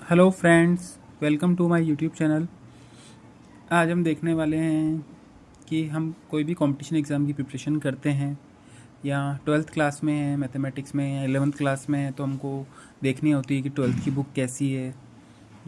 Hello friends, welcome to my YouTube channel. आज हम देखने वाले हैं कि हम कोई भी कंपटीशन एग्ज़ाम की प्रिपरेशन करते हैं या ट्वेल्थ क्लास में है मैथमेटिक्स में या 11th क्लास में है, तो हमको देखनी होती है कि ट्वेल्थ की बुक कैसी है,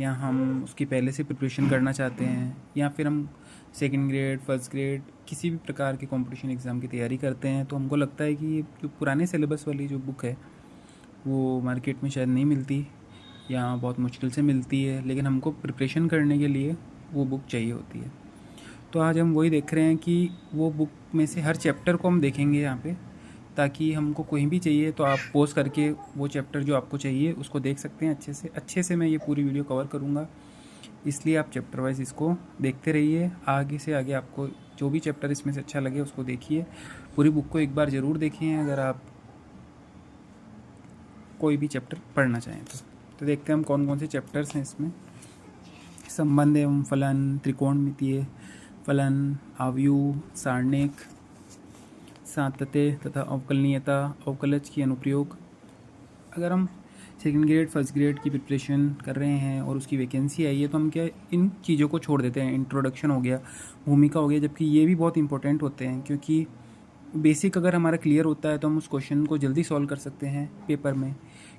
या हम उसकी पहले से प्रिपरेशन करना चाहते हैं, या फिर हम सेकंड ग्रेड फर्स्ट ग्रेड किसी भी प्रकार के कंपटीशन एग्ज़ाम की तैयारी करते हैं। तो हमको लगता है कि ये जो पुराने सिलेबस वाली जो बुक है वो मार्केट में शायद नहीं मिलती या बहुत मुश्किल से मिलती है, लेकिन हमको प्रिपरेशन करने के लिए वो बुक चाहिए होती है। तो आज हम वही देख रहे हैं कि वो बुक में से हर चैप्टर को हम देखेंगे यहाँ पे, ताकि हमको कोई भी चाहिए तो आप पॉज करके वो चैप्टर जो आपको चाहिए उसको देख सकते हैं। अच्छे से मैं ये पूरी वीडियो कवर करूँगा, इसलिए आप चैप्टर वाइज इसको देखते रहिए। आगे से आगे आपको जो भी चैप्टर इसमें से अच्छा लगे उसको देखिए। पूरी बुक को एक बार ज़रूर देखिए अगर आप कोई भी चैप्टर पढ़ना चाहें तो देखते हैं हम कौन कौन से चैप्टर्स हैं इसमें। संबंध एवं फलन, त्रिकोणमितीय फलन, आव्यूह, सारणिक, सातत्य तथा अवकलनीयता, अवकलज की अनुप्रयोग। अगर हम सेकंड ग्रेड फर्स्ट ग्रेड की प्रिपरेशन कर रहे हैं और उसकी वैकेंसी आई है तो हम क्या इन चीज़ों को छोड़ देते हैं। इंट्रोडक्शन हो गया, भूमिका हो गया, जबकि ये भी बहुत इंपॉर्टेंट होते हैं, क्योंकि बेसिक अगर हमारा क्लियर होता है तो हम उस क्वेश्चन को जल्दी सॉल्व कर सकते हैं पेपर में,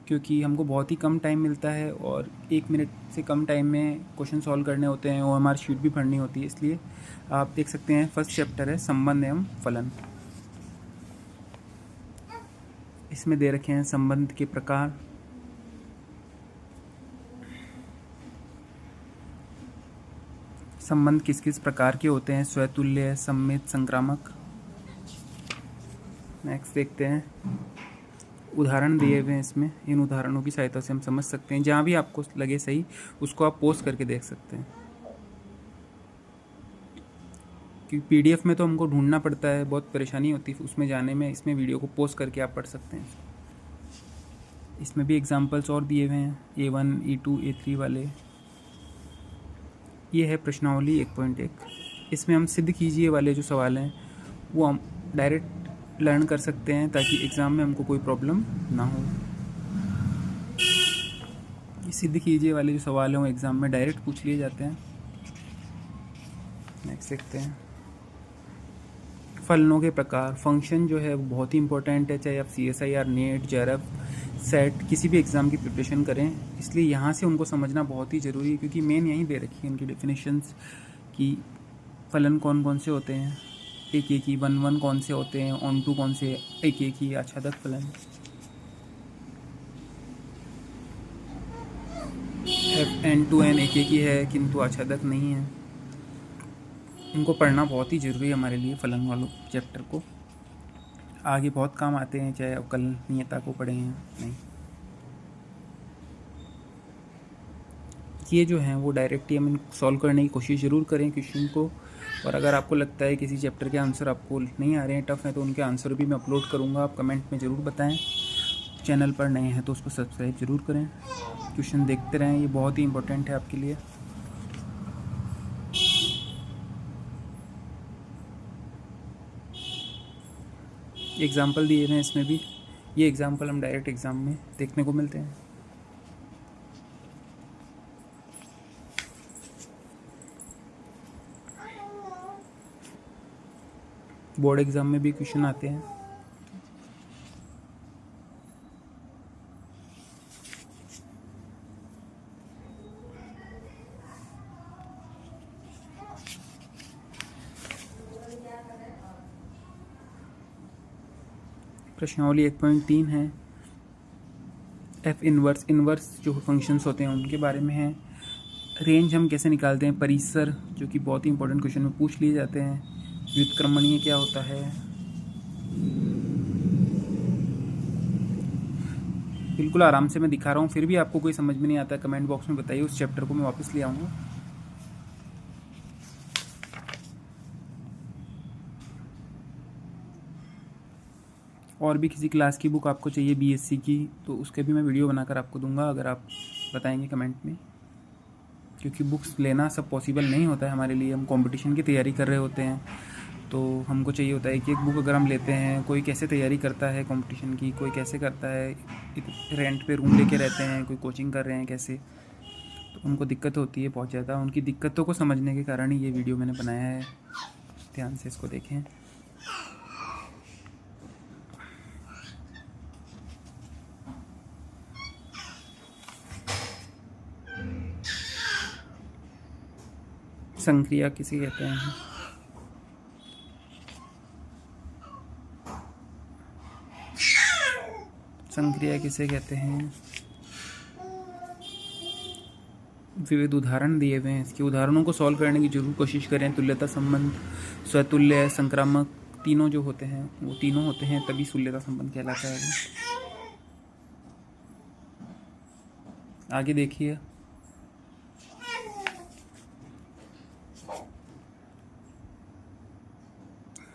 क्योंकि हमको बहुत ही कम टाइम मिलता है और 1 मिनट से कम टाइम में क्वेश्चन सॉल्व करने होते हैं और हमारी शीट भी भरनी होती है। इसलिए आप देख सकते हैं फर्स्ट चैप्टर है संबंध एवं फलन। इसमें दे रखे हैं संबंध के प्रकार, संबंध किस किस प्रकार के होते हैं, स्वतुल्य, सममित, संक्रामक। नेक्स्ट देखते हैं, उदाहरण दिए हुए हैं इसमें, इन उदाहरणों की सहायता से हम समझ सकते हैं। जहाँ भी आपको लगे सही उसको आप पोस्ट करके देख सकते हैं, क्योंकि पीडीएफ में तो हमको ढूंढना पड़ता है, बहुत परेशानी होती है उसमें जाने में। इसमें वीडियो को पोस्ट करके आप पढ़ सकते हैं। इसमें भी एग्जांपल्स और दिए हुए हैं, A1, E2, A3 वाले। ये है प्रश्नावली 1.1। इसमें हम सिद्ध कीजिए वाले जो सवाल हैं वो हम डायरेक्ट लर्न कर सकते हैं, ताकि एग्ज़ाम में हमको कोई प्रॉब्लम ना हो। ये सिद्ध कीजिए वाले जो सवाल हैं वो एग्ज़ाम में डायरेक्ट पूछ लिए जाते हैं। नेक्स्ट देखते हैं, फलनों के प्रकार। फंक्शन जो है वो बहुत ही इंपॉर्टेंट है, चाहे आप CSIR, नेट, JRF, सेट किसी भी एग्ज़ाम की प्रिपरेशन करें। इसलिए यहाँ से उनको समझना बहुत ही ज़रूरी है, क्योंकि मेन यहीं दे रखी है उनकी डेफिनेशंस कि फलन कौन कौन से होते हैं, एक एक ही, 1 कौन से होते हैं, ऑन टू कौन से, एक एक ही, आच्छादक फलन, N2N एक एक ही है किंतु आच्छादक नहीं है। इनको पढ़ना बहुत ही ज़रूरी है हमारे लिए, फलन वालों चैप्टर को। आगे बहुत काम आते हैं, चाहे अवकलनीयता को पढ़ें या नहीं। ये जो हैं वो डायरेक्टली हम इनको सॉल्व करने की कोशिश ज़रूर करें क्वेश्चन को। और अगर आपको लगता है किसी चैप्टर के आंसर आपको नहीं आ रहे हैं, टफ हैं, तो उनके आंसर भी मैं अपलोड करूँगा, आप कमेंट में ज़रूर बताएं। चैनल पर नए हैं तो उसको सब्सक्राइब ज़रूर करें, क्वेश्चन देखते रहें, ये बहुत ही इंपॉर्टेंट है आपके लिए। एग्जाम्पल दिए हैं इसमें भी, ये एग्जाम्पल हम डायरेक्ट एग्ज़ाम में देखने को मिलते हैं। बोर्ड एग्ज़ाम में भी क्वेश्चन आते हैं। प्रश्नावली 1.3 है, F इन्वर्स जो फंक्शंस होते हैं उनके बारे में है। रेंज हम कैसे निकालते हैं, परिसर जो कि बहुत ही इंपॉर्टेंट क्वेश्चन में पूछ लिए जाते हैं। व्युत्क्रमणीय क्या होता है। बिल्कुल आराम से मैं दिखा रहा हूँ, फिर भी आपको कोई समझ में नहीं आता कमेंट बॉक्स में बताइए, उस चैप्टर को मैं वापस ले आऊँगा। और भी किसी क्लास की बुक आपको चाहिए BSc की तो उसके भी मैं वीडियो बनाकर आपको दूंगा, अगर आप बताएंगे कमेंट में, क्योंकि बुक्स लेना सब पॉसिबल नहीं होता है हमारे लिए। हम कंपटीशन की तैयारी कर रहे होते हैं तो हमको चाहिए होता है कि एक बुक अगर हम लेते हैं, कोई कैसे तैयारी करता है कंपटीशन की, कोई कैसे करता है, रेंट पे रूम लेके रहते हैं, कोई कोचिंग कर रहे हैं कैसे, तो उनको दिक्कत होती है बहुत ज़्यादा। उनकी दिक्कतों को समझने के कारण ही ये वीडियो मैंने बनाया है। ध्यान से इसको देखें। संक्रिया किसे कहते हैं? संक्रिया किसे कहते हैं? विविध उदाहरण दिए हुए हैं। इसके उदाहरणों को सॉल्व करने की जरूर कोशिश करें। तुल्यता संबंध, स्वतुल्य, संक्रामक, तीनों जो होते हैं वो तीनों होते हैं, तभी तुल्यता संबंध कहलाता है। आगे देखिए।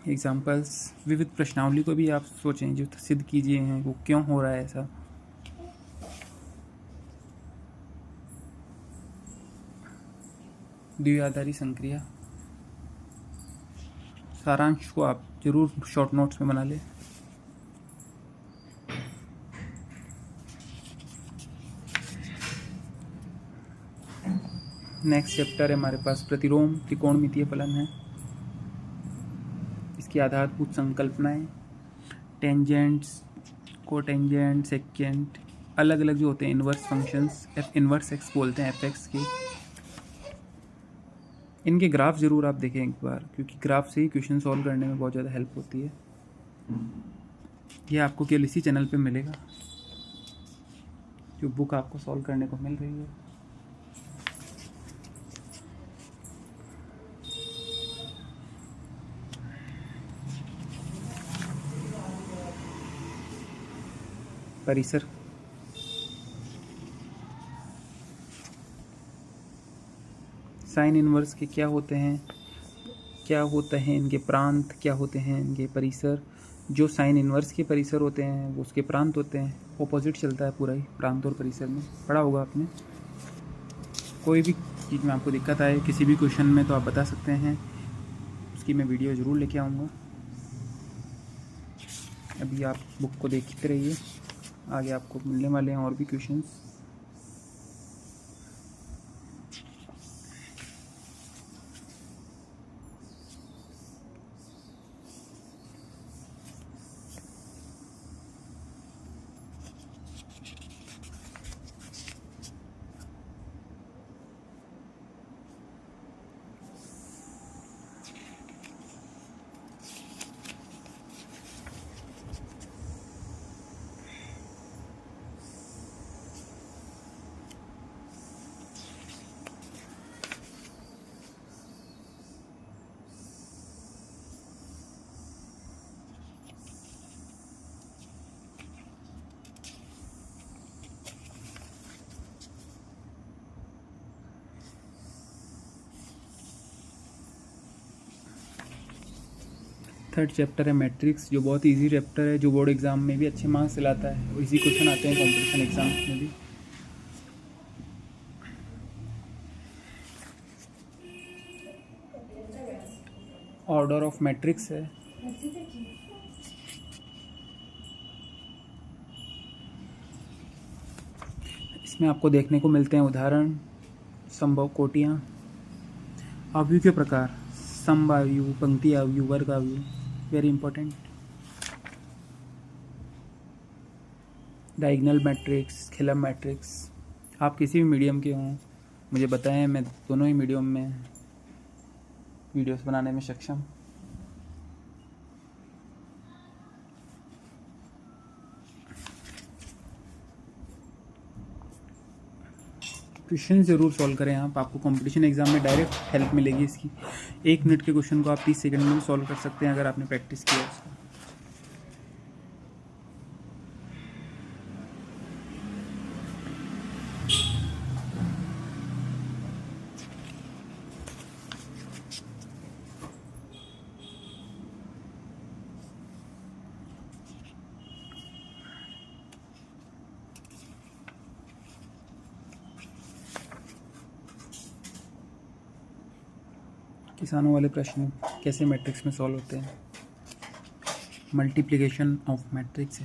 एग्जाम्पल्स, विविध प्रश्नावली को भी आप सोचें, जो सिद्ध कीजिए हैं वो क्यों हो रहा है ऐसा। द्विआधारी संक्रिया, सारांश को आप जरूर शॉर्ट नोट्स में बना लें। नेक्स्ट चैप्टर है हमारे पास प्रतिलोम त्रिकोणमितीय फलन है। इसकी आधारभूत संकल्पनाएं, टेंजेंट्स, कोटेंजेंट, सेकेंट, अलग अलग जो होते हैं इन्वर्स फंक्शंस, इन्वर्स एक्स बोलते हैं एफ एक्स के। इनके ग्राफ ज़रूर आप देखें एक बार, क्योंकि ग्राफ से ही क्वेश्चन सॉल्व करने में बहुत ज़्यादा हेल्प होती है। ये आपको केवल इसी चैनल पे मिलेगा, जो बुक आपको सॉल्व करने को मिल रही है। परिसर, साइन इनवर्स के क्या होते हैं, क्या होता है इनके प्रांत, क्या होते हैं इनके परिसर। जो साइन इनवर्स के परिसर होते हैं वो उसके प्रांत होते हैं। ऑपोजिट चलता है पूरा ही, प्रांत और परिसर में पढ़ा होगा आपने। कोई भी चीज़ में आपको दिक्कत आए किसी भी क्वेश्चन में तो आप बता सकते हैं, उसकी मैं वीडियो ज़रूर लेके आऊँगा। अभी आप बुक को देखते रहिए, आगे आपको मिलने वाले हैं और भी क्वेश्चंस। थर्ड चैप्टर है मैट्रिक्स, जो बहुत इजी चैप्टर है, जो बोर्ड एग्जाम में भी अच्छे मार्क्स दिलाता है। इजी क्वेश्चन आते हैं कॉम्पिटिशन एग्जाम में भी। ऑर्डर ऑफ मैट्रिक्स है। इसमें आपको देखने को मिलते हैं उदाहरण, संभव कोटियाँ, अवयव के प्रकार, समवायु, पंक्ति अवयव, वर्ग अवयव, वेरी इंपॉर्टेंट। डायगोनल मैट्रिक्स, खिलम मैट्रिक्स। आप किसी भी मीडियम के हों मुझे बताएं, मैं दोनों ही मीडियम में वीडियोस बनाने में सक्षम। क्वेश्चन ज़रूर सॉल्व करें आप, आपको कंपटीशन एग्जाम में डायरेक्ट हेल्प मिलेगी इसकी। 1 मिनट के क्वेश्चन को आप 30 सेकंड में भी सॉल्व कर सकते हैं अगर आपने प्रैक्टिस किया उसका। किसानों वाले प्रश्न कैसे मैट्रिक्स में सॉल्व होते हैं। Multiplication of matrix